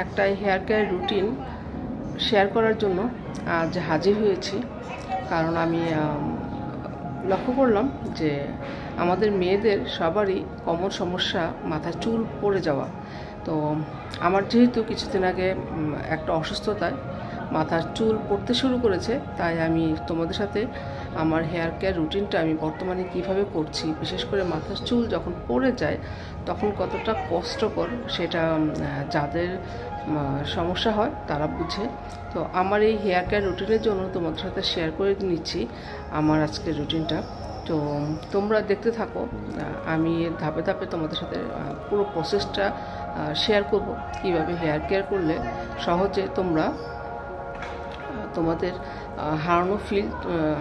একটা hair care routine share করার জন্য আজ হাজির হয়েছি। কারণ আমি লক্ষ্য করলাম যে আমাদের মেয়েদের সবারই কমন সমস্যা মাথার চুল পড়ে যাওয়া। তো আমার যেহেতু কিছুদিন আগে একটা অসুস্থতায় মাথার চুল পড়তে শুরু করেছে, তাই আমি তোমাদের সাথে আমার হেয়ার কেয়ার রুটিনটা আমি বর্তমানে কিভাবে করছি, বিশেষ করে মাথার চুল যখন পড়ে যায় তখন কতটা কষ্টকর সেটা যাদের সমস্যা হয় তারা বুঝে। তো আমার এই হেয়ার কেয়ার রুটিনের জন্য তোমাদের সাথে শেয়ার করে নিচ্ছি আমার আজকের রুটিনটা। তো তোমরা দেখতে থাকো, আমি ধাপে ধাপে তোমাদের সাথে পুরো প্রসেসটা শেয়ার করব, কীভাবে হেয়ার কেয়ার করলে সহজে তোমরা তোমাদের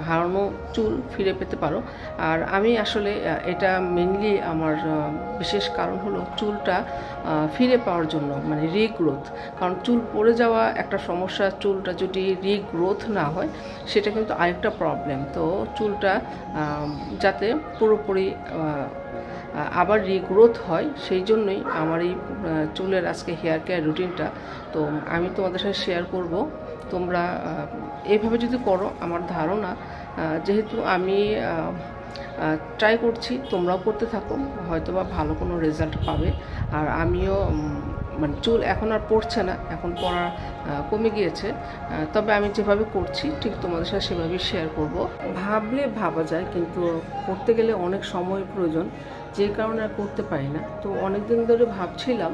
হারানো চুল ফিরে পেতে পারো। আর আমি আসলে এটা মেনলি আমার বিশেষ কারণ হলো চুলটা ফিরে পাওয়ার জন্য, মানে রিগ্রোথ। কারণ চুল পড়ে যাওয়া একটা সমস্যা, চুলটা যদি রিগ্রোথ না হয় সেটা কিন্তু আরেকটা প্রবলেম। তো চুলটা যাতে পুরোপুরি আবার রিগ্রোথ হয়, সেই জন্যই আমার এই চুলের আজকে হেয়ার কেয়ার রুটিনটা। তো আমি তোমাদের সাথে শেয়ার করব। তোমরা এইভাবে যদি করো, আমার ধারণা যেহেতু আমি ট্রাই করছি, তোমরাও করতে থাকো, হয়তোবা ভালো কোনো রেজাল্ট পাবে। আর আমিও মানে চুল এখন আর পড়ছে না, এখন পড়া কমে গিয়েছে। তবে আমি যেভাবে করছি ঠিক তোমাদের সাথে সেভাবেই শেয়ার করব। ভাবলে ভাবা যায়, কিন্তু করতে গেলে অনেক সময় প্রয়োজন, যে কারণে আর করতে পারি না। তো অনেক দিন ধরে ভাবছিলাম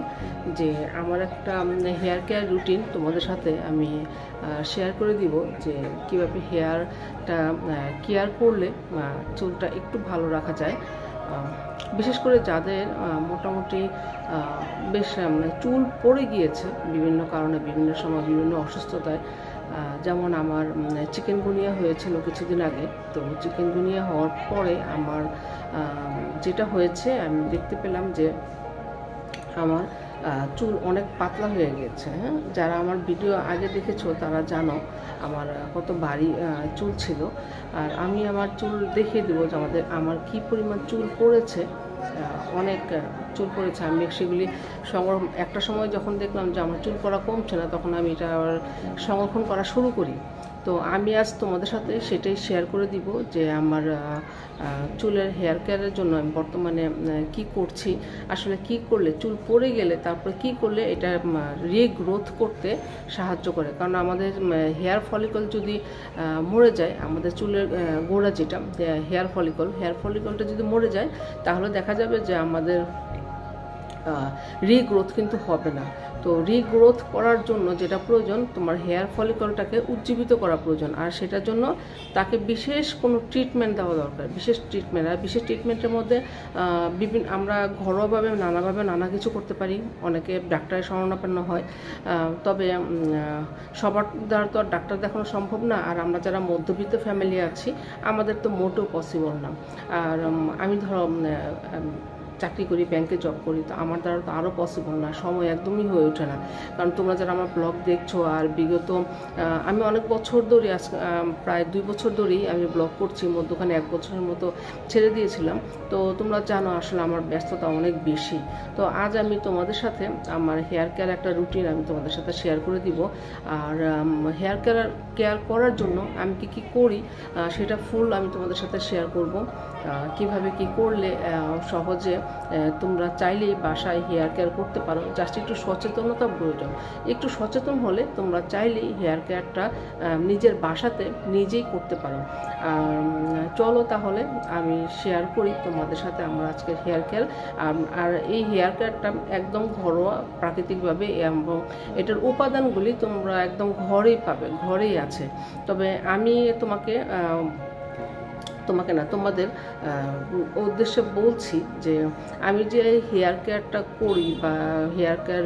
যে আমার একটা হেয়ার কেয়ার রুটিন তোমাদের সাথে আমি শেয়ার করে দিব, যে কীভাবে হেয়ারটা কেয়ার করলে চুলটা একটু ভালো রাখা যায়। বিশেষ করে যাদের মোটামুটি বেশ চুল পড়ে গিয়েছে বিভিন্ন কারণে, বিভিন্ন সময়, বিভিন্ন অসুস্থতায়। যেমন আমার চিকেনগুনিয়া হয়েছিল কিছুদিন আগে। তো চিকেনগুনিয়া হওয়ার পরে আমার যেটা হয়েছে, আমি দেখতে পেলাম যে আমার চুল অনেক পাতলা হয়ে গেছে। হ্যাঁ, যারা আমার ভিডিও আগে দেখেছো তারা জানো আমার কত ভারী চুল ছিল। আর আমি আমার চুল দেখিয়ে দেবো যে আমার কী পরিমাণ চুল পড়েছে। অনেক চুল পড়েছে। আমি সেগুলি একটা সময় যখন দেখলাম যে আমার চুল পড়া কমছে না, তখন আমি এটা আবার সংরক্ষণ করা শুরু করি। তো আমি আজ তোমাদের সাথে সেটাই শেয়ার করে দিব যে আমার চুলের হেয়ার কেয়ারের জন্য আমি বর্তমানে কি করছি, আসলে কি করলে চুল পড়ে গেলে তারপরে কি করলে এটা রিগ্রোথ করতে সাহায্য করে। কারণ আমাদের হেয়ার ফলিকল যদি মরে যায়, আমাদের চুলের গোড়া যেটা হেয়ার ফলিকলটা যদি মরে যায়, তাহলে দেখা যাবে যে আমাদের রিগ্রোথ কিন্তু হবে না। তো রিগ্রোথ করার জন্য যেটা প্রয়োজন, তোমার হেয়ার ফলিকলটাকে উজ্জীবিত করা প্রয়োজন। আর সেটার জন্য তাকে বিশেষ কোনো ট্রিটমেন্ট দেওয়া দরকার, বিশেষ ট্রিটমেন্ট। আর বিশেষ ট্রিটমেন্টের মধ্যে আমরা ঘরোয়াভাবে নানা কিছু করতে পারি। অনেকে ডাক্তারের শরণাপন্ন হয়, তবে সবার দ্বারা তো আর ডাক্তার দেখানো সম্ভব না। আর আমরা যারা মধ্যবিত্ত ফ্যামিলি আছি, আমাদের তো মোটেও পসিবল না। আর আমি ধরো চাকরি করি, ব্যাংকে জব করি, তো আমার দ্বারা তো আরও পসিবল না, সময় একদমই হয়ে ওঠে না। কারণ তোমরা যারা আমার ব্লগ দেখছো, আর বিগত আমি অনেক বছর ধরে, প্রায় 2 বছর ধরেই আমি ব্লগ করছি, মধ্যখানে 1 বছরের মতো ছেড়ে দিয়েছিলাম। তো তোমরা জানো আসলে আমার ব্যস্ততা অনেক বেশি। তো আজ আমি তোমাদের সাথে আমার হেয়ার কেয়ার একটা রুটিন আমি তোমাদের সাথে শেয়ার করে দিব। আর হেয়ার কেয়ার করার জন্য আমি কি করি সেটা ফুল আমি তোমাদের সাথে শেয়ার করব। কিভাবে কি করলে সহজে তোমরা চাইলেই বাসায় হেয়ার কেয়ার করতে পারো। জাস্ট একটু সচেতনতা প্রয়োজন। একটু সচেতন হলে তোমরা চাইলেই হেয়ার কেয়ারটা নিজের বাসাতে নিজেই করতে পারো। চলো তাহলে আমি শেয়ার করি তোমাদের সাথে আমার আজকের হেয়ার কেয়ার। আর এই হেয়ার কেয়ারটা একদম ঘরোয়া, প্রাকৃতিকভাবে, এবং এটার উপাদানগুলি তোমরা একদম ঘরেই পাবে, ঘরেই আছে। তবে আমি তোমাদের উদ্দেশ্যে বলছি যে আমি যে হেয়ার কেয়ারটা করি বা হেয়ার কেয়ার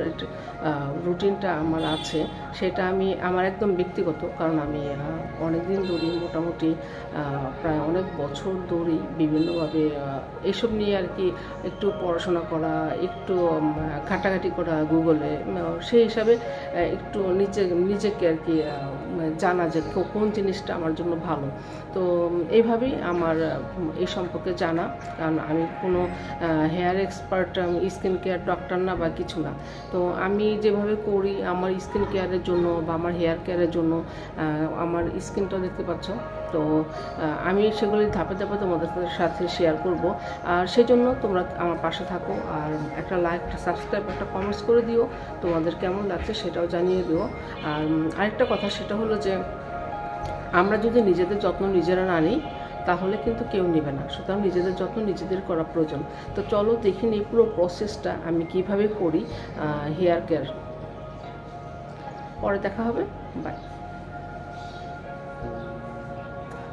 রুটিনটা আমার আছে, সেটা আমার একদম ব্যক্তিগত। কারণ আমি অনেক দিন ধরেই, মোটামুটি প্রায় অনেক বছর ধরেই বিভিন্নভাবে এইসব নিয়ে আর কি একটু পড়াশোনা করা, একটু ঘাটাঘাটি করা গুগলে, সেই হিসাবে একটু নিজেকে আর কি জানা যে কোন জিনিসটা আমার জন্য ভালো। তো এইভাবেই আমার এই সম্পর্কে জানা, কারণ আমি কোনো hair expert, skin care doctor না বা কিছু না। তো আমি যেভাবে করি আমার স্কিন কেয়ারের জন্য বা আমার হেয়ার কেয়ারের জন্য, আমার স্কিনটা দেখতে পাচ্ছ, তো আমি সেগুলি ধাপে ধাপে তোমাদের সাথে শেয়ার করব। আর সেই জন্য তোমরা আমার পাশে থাকো, আর একটা লাইক, একটা সাবস্ক্রাইব, একটা কমেন্টস করে দিও, তোমাদের কেমন লাগছে সেটাও জানিয়ে দিও। আর আরেকটা কথা, সেটা হলো যে আমরা যদি নিজেদের যত্ন নিজেরা না নিই তাহলে কিন্তু কেউ নেবে না। সুতরাং নিজেদের যত্ন নিজেদের করা প্রয়োজন। তো চলো দেখে নিই পুরো প্রসেসটা আমি কিভাবে করি হেয়ার কেয়ার। পরে দেখা হবে, বাই।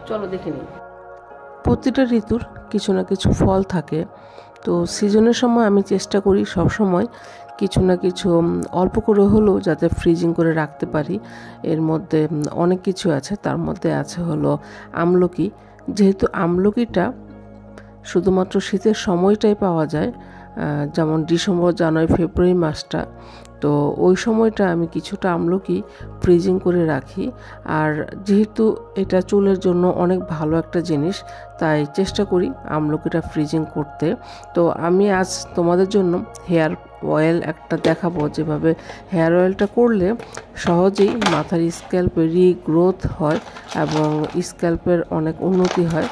চলো দেখে নিই। প্রতিটা ঋতুর কিছু না কিছু ফল থাকে, তো সিজনের সময় আমি চেষ্টা করি সব সময় কিছু না কিছু অল্প করে হলেও যাতে ফ্রিজিং করে রাখতে পারি। এর মধ্যে অনেক কিছু আছে, তার মধ্যে আছে হলো আমলকি। যেহেতু আমলকিটা শুধুমাত্র শীতের সময়টাই পাওয়া যায়, যেমন ডিসেম্বর, জানুয়ারি, ফেব্রুয়ারি মাসটা, তো ওই সময়টা আমি কিছুটা আমলকি ফ্রিজিং করে রাখি। আর যেহেতু এটা চুলের জন্য অনেক ভালো একটা জিনিস, তাই চেষ্টা করি আমলকিটা ফ্রিজিং করতে। তো আমি আজ তোমাদের জন্য হেয়ার অয়েল একটা দেখাবো, যেভাবে হেয়ার অয়েলটা করলে সহজেই মাথার স্ক্যাল্পের রিগ্রোথ হয় এবং স্ক্যাল্পের অনেক উন্নতি হয়।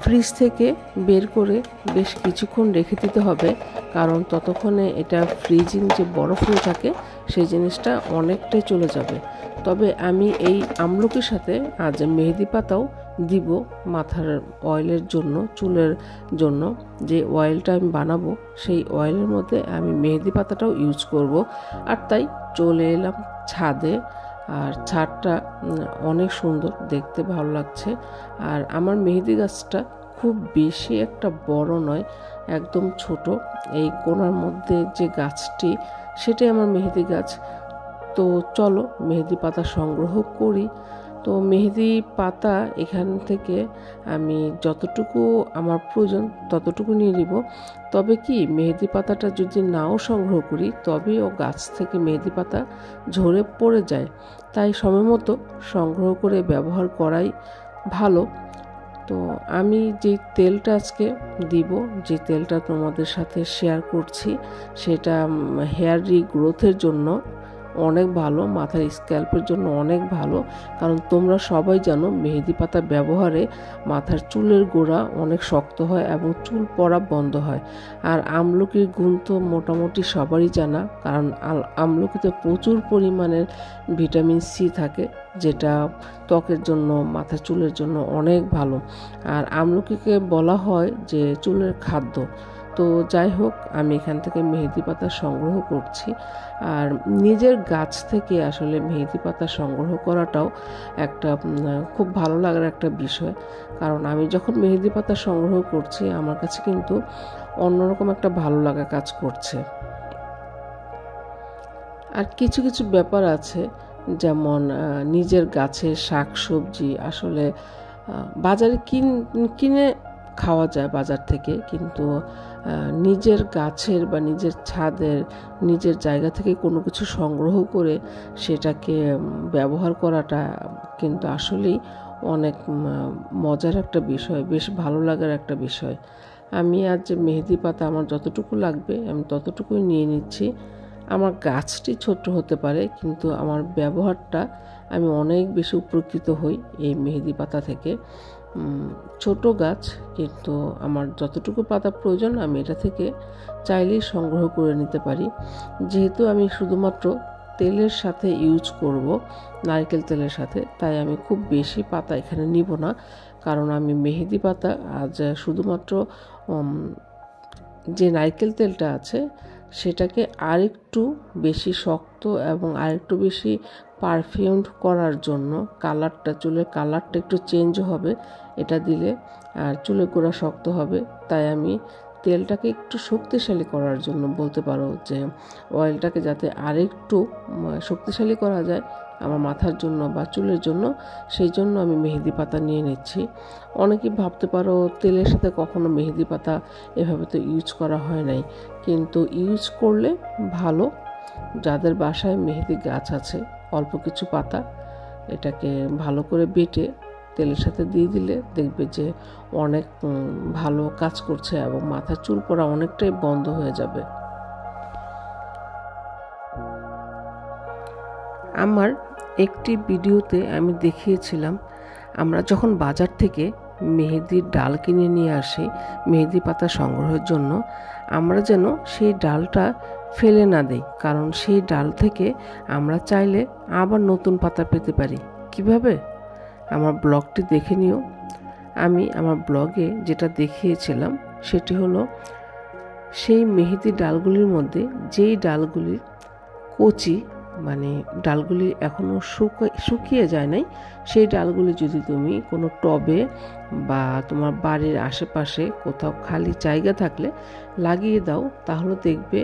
ফ্রিজ থেকে বের করে বেশ কিছুক্ষণ রেখে দিতে হবে, কারণ ততক্ষণে এটা ফ্রিজিং যে বরফ হয়ে থাকে সেই জিনিসটা অনেকটাই চলে যাবে। তবে আমি এই আমলকির সাথে আজ মেহেদি পাতাও দিব মাথার অয়েলের জন্য, চুলের জন্য। যে অয়েলটা আমি বানাবো সেই অয়েলের মধ্যে আমি মেহেদি পাতাটাও ইউজ করব। আর তাই চলে এলাম ছাদে, আর ছাদটা অনেক সুন্দর, দেখতে ভালো লাগছে। আর আমার মেহেদি গাছটা খুব বেশি একটা বড় নয়, একদম ছোট। এই কোণার মধ্যে যে গাছটি, সেটাই আমার মেহেদি গাছ। তো চলো মেহেদি পাতা সংগ্রহ করি। তো মেহেদি পাতা এখান থেকে আমি যতটুকু আমার প্রয়োজন ততটুকু নিয়ে নিব। তবে কি, মেহেদি পাতাটা যদি নাও সংগ্রহ করি তবেও গাছ থেকে মেহেদি পাতা ঝরে পড়ে যায়, তাই সময় মতো সংগ্রহ করে ব্যবহার করাই ভালো। তো আমি যে তেলটা আজকে দিব, যে তেলটা তোমাদের সাথে শেয়ার করছি, সেটা হেয়ার রিগ্রোথের জন্য অনেক ভালো, মাথার স্ক্যাল্পের জন্য অনেক ভালো। কারণ তোমরা সবাই জানো মেহেদি পাতা ব্যবহারে মাথার চুলের গোড়া অনেক শক্ত হয় এবং চুল পড়া বন্ধ হয়। আর আমলকির গুণ তো মোটামুটি সবারই জানা, কারণ আমলকিতে প্রচুর পরিমাণের ভিটামিন সি থাকে, যেটা ত্বকের জন্য, মাথার চুলের জন্য অনেক ভালো। আর আমলকিকে বলা হয় যে চুলের খাদ্য। তো যাই হোক, আমি এখান থেকে মেহেদি পাতা সংগ্রহ করছি। আর নিজের গাছ থেকে আসলে মেহেদি পাতা সংগ্রহ করাটাও একটা খুব ভালো লাগার একটা বিষয়, কারণ আমি যখন মেহেদি পাতা সংগ্রহ করছি আমার কাছে কিন্তু অন্যরকম একটা ভালো লাগা কাজ করছে। আর কিছু কিছু ব্যাপার আছে, যেমন নিজের গাছের শাক সবজি আসলে বাজারে কিনে খাওয়া যায় বাজার থেকে, কিন্তু নিজের গাছের বা নিজের ছাদের, নিজের জায়গা থেকে কোনো কিছু সংগ্রহ করে সেটাকে ব্যবহার করাটা কিন্তু আসলেই অনেক মজার একটা বিষয়, বেশ ভালো লাগার একটা বিষয়। আমি আজ মেহেদি পাতা আমার যতটুকু লাগবে আমি ততটুকুই নিয়ে নিচ্ছি। আমার গাছটি ছোট হতে পারে, কিন্তু আমার ব্যবহারটা আমি অনেক বেশি উপকৃত হই এই মেহেদি পাতা থেকে। ছোট গাছ, কিন্তু আমার যতটুকু পাতা প্রয়োজন আমি এটা থেকে চাইলেই সংগ্রহ করে নিতে পারি। যেহেতু আমি শুধুমাত্র তেলের সাথে ইউজ করব, নারকেল তেলের সাথে, তাই আমি খুব বেশি পাতা এখানে নিব না। কারণ আমি মেহেদি পাতা আজ শুধুমাত্র যে নারকেল তেলটা আছে সেটাকে আরেকটু বেশি শক্ত এবং আরেকটু বেশি পারফিউমড করার জন্য, কালারটা, চুলের কালারটা একটু চেঞ্জ হবে এটা দিলে, আর চুলের গোড়া শক্ত হবে, তাই আমি তেলটাকে একটু শক্তিশালী করার জন্য বলতে পারো, যে অয়েলটাকে যাতে আরেকটু শক্তিশালী করা যায় আমার মাথার জন্য বা চুলের জন্য, সেই জন্য আমি মেহেদি পাতা নিয়ে নিচ্ছি। অনেকেই ভাবতে পারো তেলের সাথে কখনো মেহেদি পাতা এভাবে তো ইউজ করা হয় নাই, কিন্তু ইউজ করলে ভালো। যাদের বাসায় মেহেদি গাছ আছে, অল্প কিছু পাতা এটাকে ভালো করে বেটে তেলের সাথে দিয়ে দিলে দেখবে যে অনেক ভালো কাজ করছে এবং মাথার চুল পড়া অনেকটাই বন্ধ হয়ে যাবে। আমার একটি ভিডিওতে আমি দেখিয়েছিলাম, আমরা যখন বাজার থেকে মেহেদির ডাল কিনে নিয়ে আসি মেহেদি পাতা সংগ্রহের জন্য, আমরা যেন সেই ডালটা ফেলে না দিই, কারণ সেই ডাল থেকে আমরা চাইলে আবার নতুন পাতা পেতে পারি। কিভাবে? আমার ব্লগটি দেখে নিও। আমি আমার ব্লগে যেটা দেখিয়েছিলাম সেটি হলো, সেই মেহেদি ডালগুলির মধ্যে যেই ডালগুলি কচি, মানে ডালগুলি এখনও শুকিয়ে যায় নাই, সেই ডালগুলি যদি তুমি কোনো টবে বা তোমার বাড়ির আশেপাশে কোথাও খালি জায়গা থাকলে লাগিয়ে দাও, তাহলে দেখবে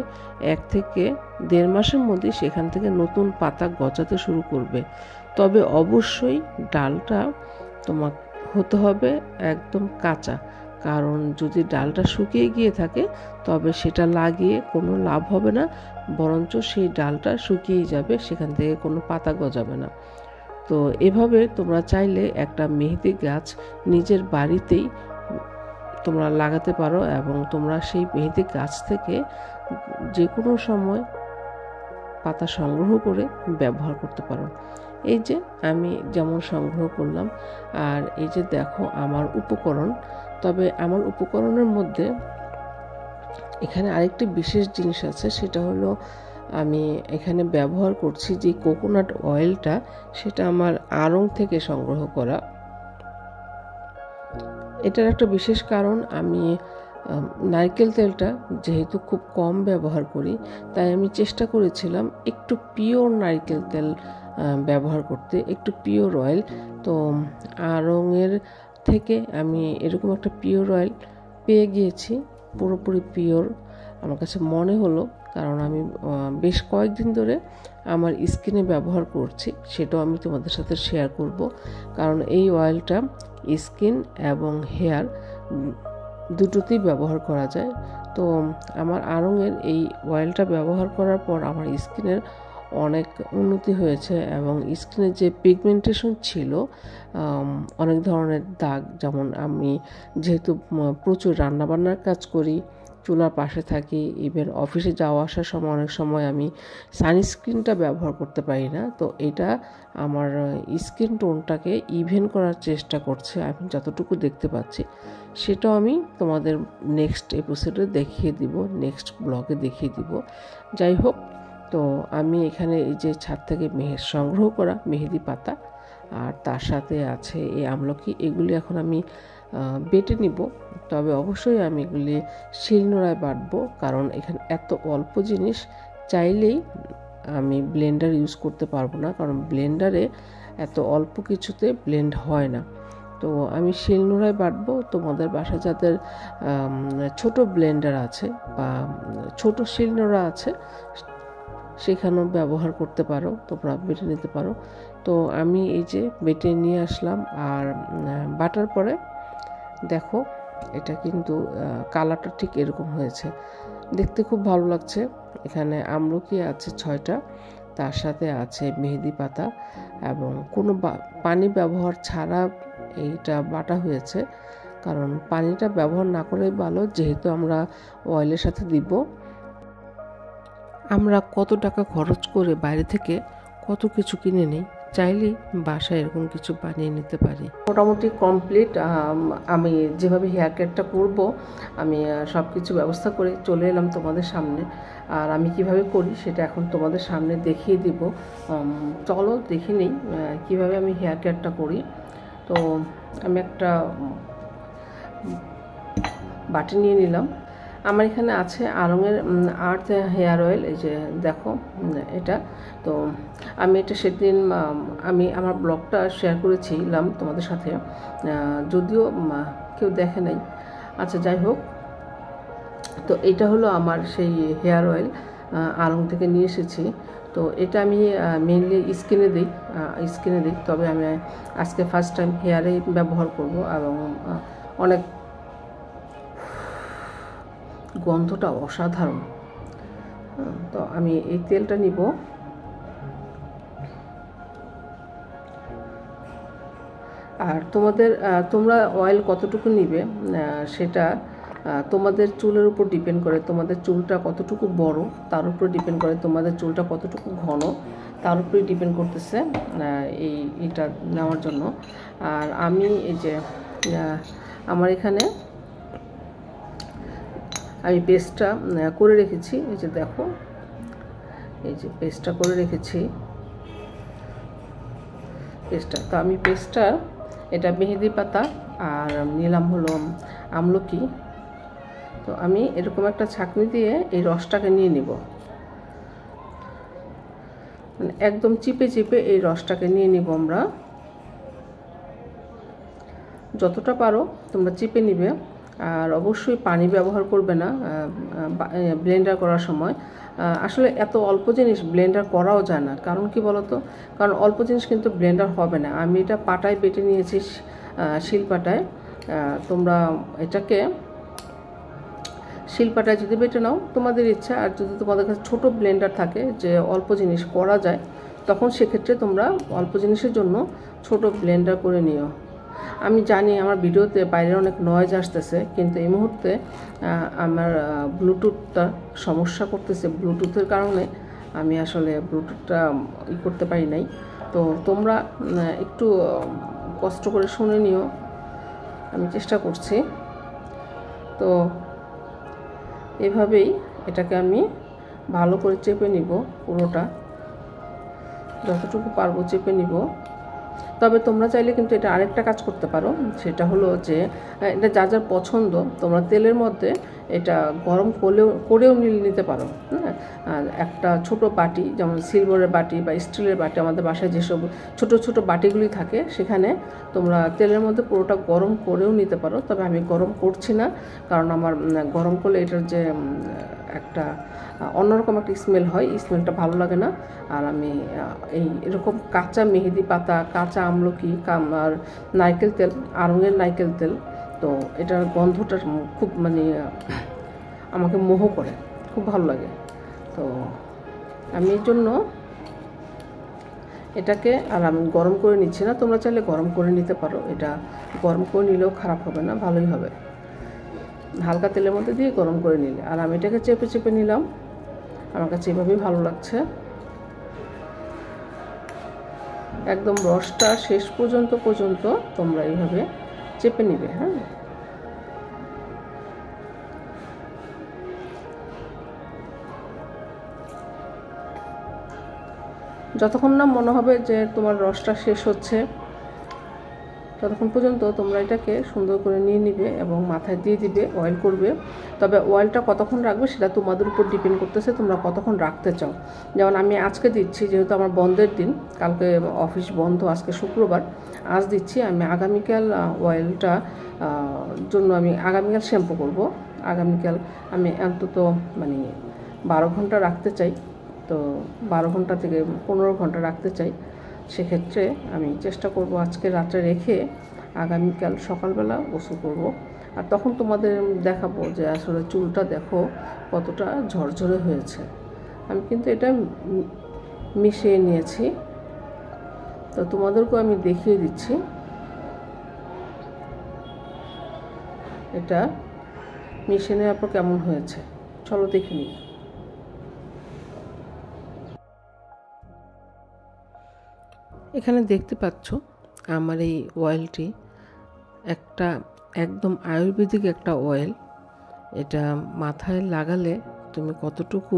1 থেকে 1.5 মাসের মধ্যে সেখান থেকে নতুন পাতা গজাতে শুরু করবে। তবে অবশ্যই ডালটা তোমার হতে হবে একদম কাঁচা, কারণ যদি ডালটা শুকিয়ে গিয়ে থাকে তবে সেটা লাগিয়ে কোনো লাভ হবে না, বরঞ্চ সেই ডালটা শুকিয়ে যাবে, সেখান থেকে কোনো পাতা গজাবে না। তো এভাবে তোমরা চাইলে একটা মেহেদি গাছ নিজের বাড়িতেই তোমরা লাগাতে পারো এবং তোমরা সেই মেহেদি গাছ থেকে যে কোনো সময় পাতা সংগ্রহ করে ব্যবহার করতে পারো। এই যে আমি যেমন সংগ্রহ করলাম, আর এই যে দেখো আমার উপকরণ। তবে আমার উপকরণের মধ্যে এখানে আরেকটি বিশেষ জিনিস আছে, সেটা হলো আমি এখানে ব্যবহার করছি যে কোকোনাট অয়েলটা, সেটা আমার আড়ং থেকে সংগ্রহ করা। এটার একটা বিশেষ কারণ, আমি নারকেল তেলটা যেহেতু খুব কম ব্যবহার করি, তাই আমি চেষ্টা করেছিলাম একটু পিওর নারকেল তেল ব্যবহার করতে, একটু পিওর অয়েল। তো আড়ংয়ের থেকে আমি এরকম একটা পিওর অয়েল পেয়ে গিয়েছি, পুরোপুরি পিওর আমার কাছে মনে হলো, কারণ আমি বেশ কয়েকদিন ধরে আমার স্কিনে ব্যবহার করছি, সেটাও আমি তোমাদের সাথে শেয়ার করব। কারণ এই অয়েলটা স্কিন এবং হেয়ার দুটোতেই ব্যবহার করা যায়। তো আমার আড়ংয়ের এই অয়েলটা ব্যবহার করার পর আমার স্কিনের অনেক উন্নতি হয়েছে, এবং স্কিনের যে পিগমেন্টেশন ছিল, অনেক ধরনের দাগ, যেমন আমি যেহেতু প্রচুর রান্নাবান্নার কাজ করি, চুলার পাশে থাকি, ইভেন অফিসে যাওয়া আসার সময় অনেক সময় আমি সানস্ক্রিনটা ব্যবহার করতে পারি না, তো এটা আমার স্কিন টোনটাকে ইভেন করার চেষ্টা করছে, আমি যতটুকু দেখতে পাচ্ছি। সেটাও আমি তোমাদের নেক্সট এপিসোডে দেখিয়ে দিব, নেক্সট ব্লগে দেখিয়ে দিব। যাই হোক, তো আমি এখানে এই যে ছাদ থেকে সংগ্রহ করা মেহেদি পাতা, আর তার সাথে আছে এই আমলকি, এগুলি এখন আমি বেটে নিব। তবে অবশ্যই আমি এগুলি শিলনোড়ায় বাটবো, কারণ এখানে এত অল্প জিনিস চাইলেই আমি ব্লেন্ডার ইউজ করতে পারবো না, কারণ ব্লেন্ডারে এত অল্প কিছুতে ব্লেন্ড হয় না। তো আমি শিলনোড়ায় বাটবো। তোমাদের বাসায় যাদের ছোট ব্লেন্ডার আছে বা ছোট শিলনোড়া আছে, সেখানেও ব্যবহার করতে পারো, তোমরা বেটে নিতে পারো। তো আমি এই যে বেটে নিয়ে আসলাম, আর বাটার পরে দেখো এটা কিন্তু কালারটা ঠিক এরকম হয়েছে, দেখতে খুব ভালো লাগছে। এখানে আমলকি আছে 6টা, তার সাথে আছে মেহেদি পাতা, এবং কোনো পানি ব্যবহার ছাড়া এইটা বাটা হয়েছে, কারণ পানিটা ব্যবহার না করেই ভালো, যেহেতু আমরা অয়েলের সাথে দিব। আমরা কত টাকা খরচ করে বাইরে থেকে কত কিছু কিনে নিই, চাইলেই বাসায় এরকম কিছু বানিয়ে নিতে পারি। মোটামুটি কমপ্লিট। আমি যেভাবে হেয়ার কাটটা করবো, আমি সব কিছু ব্যবস্থা করে চলে এলাম তোমাদের সামনে, আর আমি কিভাবে করি সেটা এখন তোমাদের সামনে দেখিয়ে দিব। চলো দেখে নিই কীভাবে আমি হেয়ার কাটটা করি। তো আমি একটা বাটি নিয়ে নিলাম। আমার এখানে আছে আড়ংয়ের আর্থ হেয়ার অয়েল, এই যে দেখো এটা। তো আমি এটা সেদিন আমি আমার ব্লগটা শেয়ার করেছিলাম তোমাদের সাথে, যদিও কেউ দেখে নাই। আচ্ছা, যাই হোক, তো এটা হলো আমার সেই হেয়ার অয়েল, আড়ং থেকে নিয়ে এসেছি। তো এটা আমি মেনলি স্কিনে দিই, তবে আমি আজকে ফার্স্ট টাইম হেয়ারে ব্যবহার করব। এবং অনেক গন্ধটা অসাধারণ। তো আমি এই তেলটা নিব। আর তোমরা অয়েল কতটুকু নিবে সেটা তোমাদের চুলের উপর ডিপেন্ড করে। তোমাদের চুলটা কতটুকু বড় তার উপর ডিপেন্ড করে, তোমাদের চুলটা কতটুকু ঘন তার উপরে ডিপেন্ড করতেছে এটা নেওয়ার জন্য। আর আমি এই যে আমার এখানে আমি পেস্টটা করে রেখেছি, এই যে দেখো, এই যে পেস্টটা করে রেখেছি পেস্টটা। তো আমি পেস্টটা এটা মেহেদি পাতা আর নিলাম হলো আমলকি। তো আমি এরকম একটা ছাঁকনি দিয়ে এই রসটাকে নিয়ে নিব, মানে একদম চিপে চিপে এই রসটাকে নিয়ে নিব। আমরা যতটা পারো তোমরা চিপে নিবে। আর অবশ্যই পানি ব্যবহার করবে না ব্লেন্ডার করার সময়। আসলে এত অল্প জিনিস ব্লেন্ডার করাও যায় না, কারণ কি বলতো, কারণ অল্প জিনিস কিন্তু ব্লেন্ডার হবে না। আমি এটা পাটায় বেটে নিয়েছি, শিলপাটায়। তোমরা এটাকে শিলপাটায় যদি বেটে নাও তোমাদের ইচ্ছা। আর যদি তোমাদের কাছে ছোটো ব্লেন্ডার থাকে যে অল্প জিনিস করা যায়, তখন সেক্ষেত্রে তোমরা অল্প জিনিসের জন্য ছোট ব্লেন্ডার করে নিও। আমি জানি আমার ভিডিওতে বাইরে অনেক নয়েজ আসতেছে, কিন্তু এই মুহূর্তে আমার ব্লুটুথটা সমস্যা করতেছে। ব্লুটুথের কারণে আমি আসলে ব্লুটুথটা করতে পারি নাই। তো তোমরা একটু কষ্ট করে শুনে নিও, আমি চেষ্টা করছি। তো এভাবেই এটাকে আমি ভালো করে চেপে নিব, পুরোটা যতটুকু পারবো চেপে নিব। তবে তোমরা চাইলে কিন্তু এটা আরেকটা কাজ করতে পারো, সেটা হলো যে এটা যার যার পছন্দ, তোমরা তেলের মধ্যে এটা গরম করেও নিতে পারো। হ্যাঁ, আর একটা ছোট বাটি, যেমন সিলভারের বাটি বা স্টিলের বাটি, আমাদের বাসায় যেসব ছোট ছোট বাটিগুলি থাকে, সেখানে তোমরা তেলের মধ্যে পুরোটা গরম করেও নিতে পারো। তবে আমি গরম করছি না, কারণ আমার গরম করলে এটার যে একটা অন্যরকম একটা স্মেল হয়, এই স্মেলটা ভালো লাগে না। আর আমি এরকম কাঁচা মেহেদি পাতা, কাঁচা আমলকি আর নারকেল তেল, আড়ঙের নারকেল তেল, তো এটার গন্ধটা খুব মানে আমাকে মোহ করে, খুব ভালো লাগে। তো আমি এই জন্য এটাকে আর আমি গরম করে নিচ্ছি না। তোমরা চাইলে গরম করে নিতে পারো, এটা গরম করে নিলেও খারাপ হবে না, ভালোই হবে। হালকা তেলের মধ্যে দিয়ে গরম করে নিলে। আর আমি এটাকে চেপে চেপে নিলাম, আমার কাছে এভাবেই ভালো লাগছে। একদম রসটা শেষ পর্যন্ত তোমরা এইভাবে চেপে নিবে। হ্যাঁ, যতক্ষণ না মনে হবে যে তোমার রসটা শেষ হচ্ছে, ততক্ষণ পর্যন্ত তোমরা এটাকে সুন্দর করে নিয়ে নিবে এবং মাথায় দিয়ে দিবে, অয়েল করবে। তবে অয়েলটা কতক্ষণ রাখবে সেটা তোমাদের উপর ডিপেন্ড করতেছে, তোমরা কতক্ষণ রাখতে চাও। যেমন আমি আজকে দিচ্ছি, যেহেতু আমার বন্ধের দিন, কালকে অফিস বন্ধ, আজকে শুক্রবার, আজ দিচ্ছি। আমি আগামীকাল অয়েলটা জন্য আমি আগামীকাল শ্যাম্পু করব। আগামীকাল আমি অন্তত মানে 12 ঘন্টা রাখতে চাই। তো 12 ঘন্টা থেকে 15 ঘন্টা রাখতে চাই। সেক্ষেত্রে আমি চেষ্টা করব আজকে রাত্রে রেখে আগামীকাল সকালবেলা গোসল করব। আর তখন তোমাদের দেখাবো যে আসলে চুলটা দেখো কতটা ঝরঝরে হয়েছে। আমি কিন্তু এটা মিশিয়ে নিয়েছি, তো তোমাদেরকেও আমি দেখিয়ে দিচ্ছি এটা মিশিয়ে নেওয়ার পর কেমন হয়েছে। চলো দেখে নিই। এখানে দেখতে পাচ্ছ আমার এই অয়েলটি একদম আয়ুর্বেদিক একটা অয়েল। এটা মাথায় লাগালে তুমি কতটুকু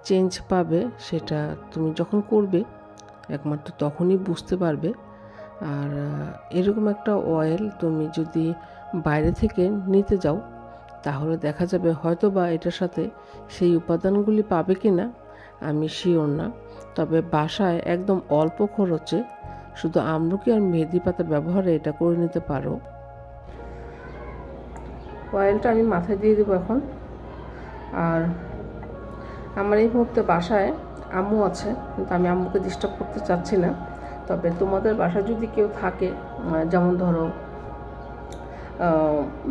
চেঞ্জ পাবে সেটা তুমি যখন করবে একমাত্র তখনই বুঝতে পারবে। আর এরকম একটা অয়েল তুমি যদি বাইরে থেকে নিতে যাও, তাহলে দেখা যাবে হয়তো বা এটার সাথে সেই উপাদানগুলি পাবে কি না আমি শিওর না। তবে বাসায় একদম অল্প খরচে শুধু আমলকি আর মেহেদি পাতা ব্যবহারে এটা করে নিতে পারো। অয়েলটা আমি মাথায় দিয়ে দেবো এখন। আর আমার এই মুহূর্তে বাসায় আম্মু আছে, কিন্তু আমি আম্মুকে ডিস্টার্ব করতে চাচ্ছি না। তবে তোমাদের বাসায় যদি কেউ থাকে, যেমন ধরো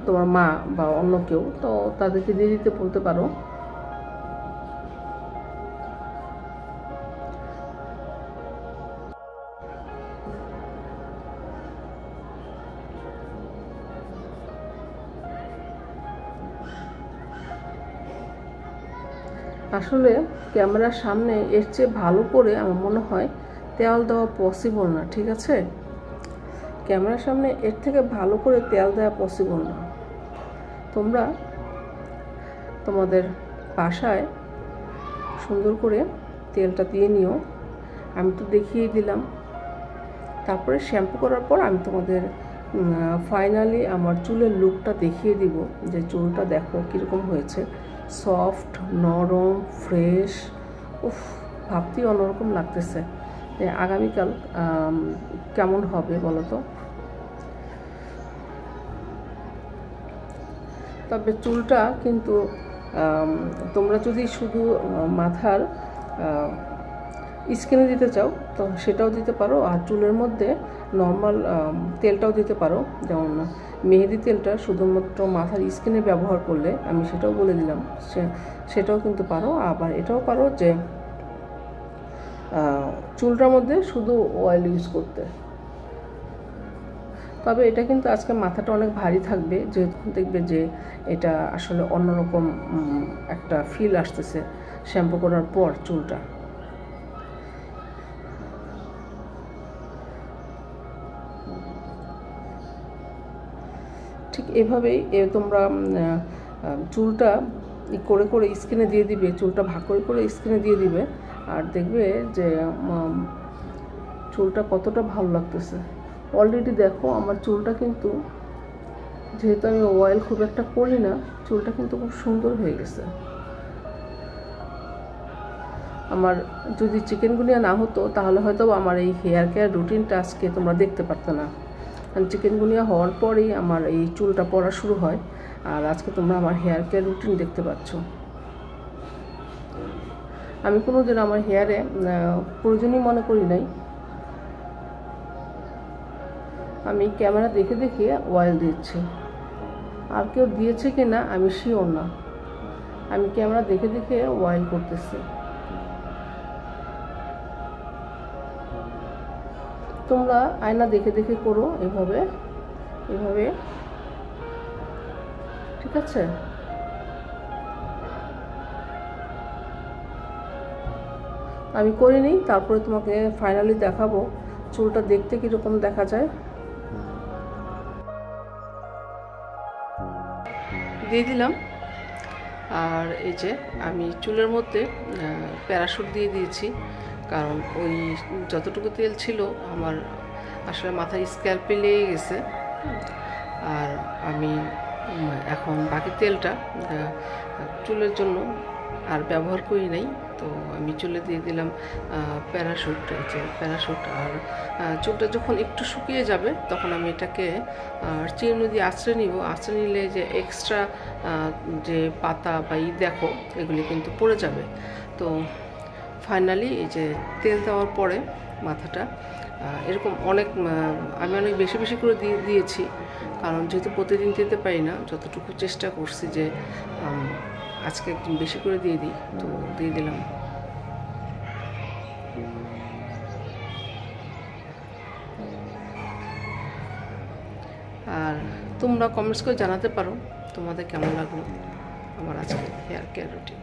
তোমার মা বা অন্য কেউ, তো তাদেরকে দিয়ে দিতে বলতে পারো। আসলে ক্যামেরার সামনে এর চেয়ে ভালো করে আমার মনে হয় তেল দেওয়া পসিবল না, ঠিক আছে? ক্যামেরার সামনে এর থেকে ভালো করে তেল দেওয়া পসিবল না। তোমরা তোমাদের বাসায় সুন্দর করে তেলটা দিয়ে নিও। আমি তো দেখিয়ে দিলাম। তারপরে শ্যাম্পু করার পর আমি তোমাদের ফাইনালি আমার চুলের লুকটা দেখিয়ে দিব, যে চুলটা দেখো কীরকম হয়েছে, সফট, নরম, ফ্রেশ। উফ, ভাবতেই অন্যরকম লাগতেছে। আগামীকাল কেমন হবে বলো তো? তবে চুলটা কিন্তু তোমরা যদি শুধু মাথার স্কিনে দিতে চাও তো সেটাও দিতে পারো, আর চুলের মধ্যে নর্মাল তেলটাও দিতে পারো। যেমন মেহেদি তেলটা শুধুমাত্র মাথার স্কিনে ব্যবহার করলে, আমি সেটাও বলে দিলাম, সেটাও কিন্তু পারো। আবার এটাও পারো যে চুলটার মধ্যে শুধু অয়েল ইউজ করতে। তবে এটা কিন্তু আজকে মাথাটা অনেক ভারী থাকবে, যেহেতু দেখবে যে এটা আসলে অন্যরকম একটা ফিল আসতেছে শ্যাম্পু করার পর চুলটা। ঠিক এভাবেই তোমরা চুলটা করে করে স্কিনে দিয়ে দিবে, চুলটা ভাগ করে করে স্কিনে দিয়ে দিবে, আর দেখবে যে চুলটা কতটা ভালো লাগতেছে। অলরেডি দেখো আমার চুলটা কিন্তু, যেহেতু আমি অয়েল খুব একটা করি না, চুলটা কিন্তু খুব সুন্দর হয়ে গেছে। আমার যদি চিকেনগুনিয়া না হতো তাহলে হয়তো আমার এই হেয়ার কেয়ার রুটিনটা আজকে তোমরা দেখতে পারতো না। কারণ চিকেনগুনিয়া হওয়ার পরেই আমার এই চুলটা পড়া শুরু হয়, আর আজকে তোমরা আমার হেয়ার কেয়ার রুটিন দেখতে পাচ্ছ। আমি কোনো দিন আমার হেয়ারে প্রয়োজনই মনে করি নাই। আমি ক্যামেরা দেখে দেখে অয়েল দিচ্ছি, আর কেউ দিয়েছে কি না আমি শিওর না। আমি ক্যামেরা দেখে দেখে অয়েল করতেছি। তোমরা আয়না দেখে দেখে করো, এভাবে এভাবে, ঠিক আছে? আমি করিনি, তারপরে তোমাকে ফাইনালি দেখাবো চুলটা দেখতে কীরকম দেখা যায়। দিয়ে দিলাম। আর এই যে আমি চুলের মধ্যে প্যারাশুট দিয়ে দিয়েছি, কারণ ওই যতটুকু তেল ছিল আমার আসলে মাথায় স্ক্যাল্পে লেগে গেছে। আর আমি এখন বাকি তেলটা চুলের জন্য আর ব্যবহার করি নাই, তো আমি চুলে দিয়ে দিলাম প্যারাশুট। যে প্যারাশুট, আর চুলটা যখন একটু শুকিয়ে যাবে তখন আমি এটাকে চিরুনি দিয়ে আঁচড়ে নিব। আঁচড়ে নিলে যে এক্সট্রা যে পাতা বা দেখো এগুলি কিন্তু পড়ে যাবে। তো ফাইনালি এই যে তেল দেওয়ার পরে মাথাটা এরকম আমি অনেক বেশি বেশি করে দিয়েছি, কারণ যেহেতু প্রতিদিন দিতে পারি না, যতটুকু চেষ্টা করছি যে আজকে একদম বেশি করে দিয়ে দিই, তো দিয়ে দিলাম। আর তোমরা কমেন্টস করে জানাতে পারো তোমাদের কেমন লাগলো আমার আজকে হেয়ার কেয়ার রুটিন।